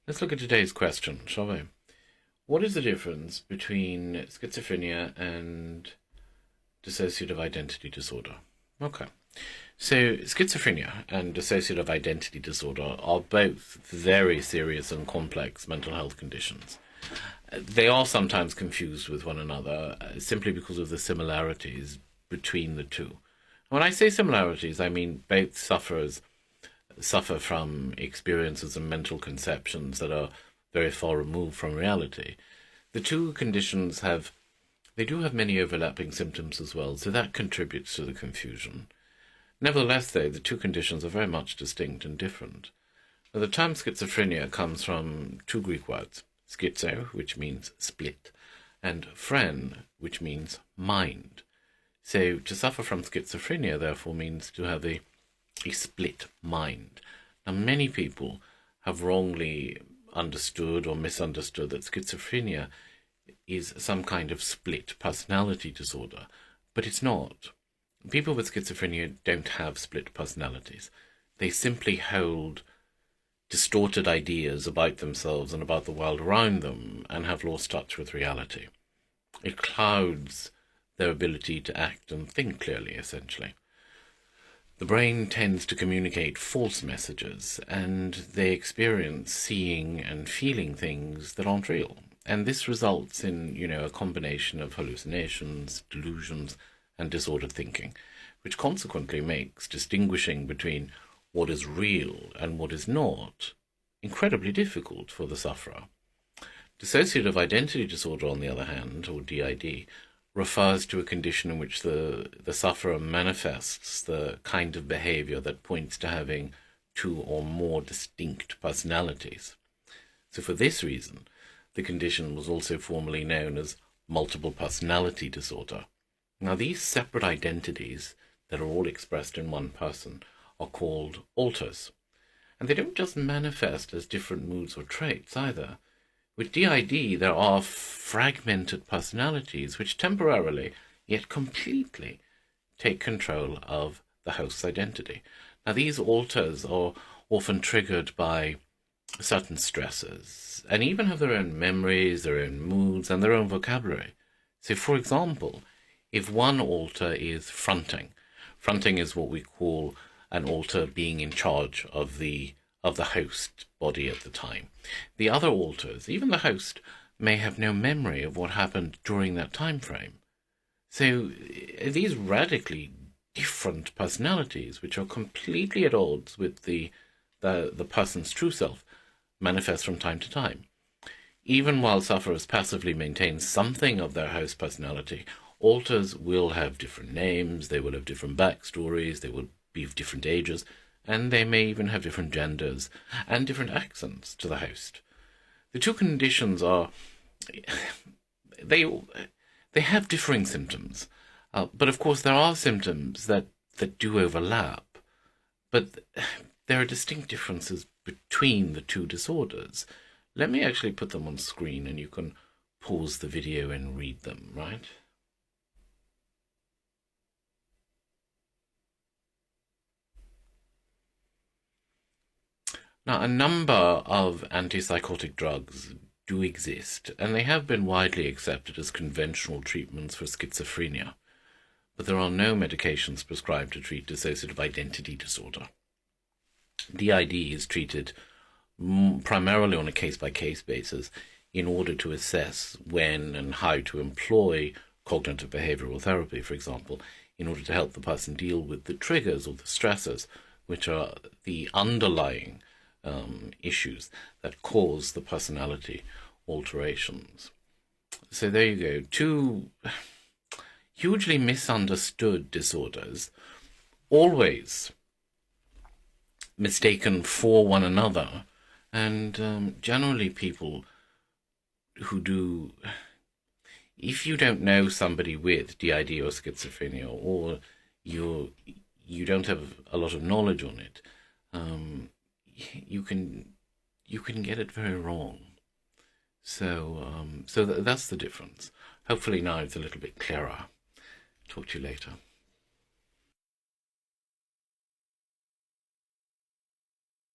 Let's look at today's question, shall we? What is the difference between schizophrenia and dissociative identity disorder? Okay. So, schizophrenia and dissociative identity disorder are both very serious and complex mental health conditions. They are sometimes confused with one another simply because of the similarities between the two. When I say similarities, I mean both suffer from experiences and mental conceptions that are very far removed from reality. The two conditions they do have many overlapping symptoms as well, so that contributes to the confusion. Nevertheless, though, the two conditions are very much distinct and different. Now, the term schizophrenia comes from two Greek words, schizo, which means split, and phren, which means mind. So to suffer from schizophrenia, therefore, means to have a split mind. Now, many people have wrongly understood or misunderstood that schizophrenia is some kind of split personality disorder, but it's not. People with schizophrenia don't have split personalities. They simply hold distorted ideas about themselves and about the world around them and have lost touch with reality. It clouds their ability to act and think clearly, essentially. The brain tends to communicate false messages, and they experience seeing and feeling things that aren't real. And this results in, a combination of hallucinations, delusions, and disordered thinking, which consequently makes distinguishing between what is real and what is not incredibly difficult for the sufferer. Dissociative identity disorder, on the other hand, or DID, refers to a condition in which the sufferer manifests the kind of behavior that points to having two or more distinct personalities. So for this reason, the condition was also formerly known as multiple personality disorder. Now, these separate identities that are all expressed in one person are called alters. And they don't just manifest as different moods or traits either. With DID, there are fragmented personalities which temporarily, yet completely, take control of the host's identity. Now, these alters are often triggered by certain stressors, and even have their own memories, their own moods, and their own vocabulary. So, for example, if one alter is fronting is what we call an alter being in charge of the host body at the time. The other alters, even the host, may have no memory of what happened during that time frame. So these radically different personalities, which are completely at odds with the person's true self, manifest from time to time. Even while sufferers passively maintain something of their host personality, alters will have different names, they will have different backstories, they will be of different ages, and they may even have different genders and different accents to the host. The two conditions are they have differing symptoms, but of course there are symptoms that do overlap, but there are distinct differences between the two disorders. Let me actually put them on screen and you can pause the video and read them, right? Now, a number of antipsychotic drugs do exist, and they have been widely accepted as conventional treatments for schizophrenia, but there are no medications prescribed to treat dissociative identity disorder. DID is treated primarily on a case-by-case basis in order to assess when and how to employ cognitive behavioral therapy, for example, in order to help the person deal with the triggers or the stressors, which are the underlying issues that cause the personality alterations. So there you go. Two hugely misunderstood disorders, always mistaken for one another, and generally people who do, if you don't know somebody with DID or schizophrenia, or you don't have a lot of knowledge on it, you can get it very wrong. So that's the difference. Hopefully now it's a little bit clearer. Talk to you later.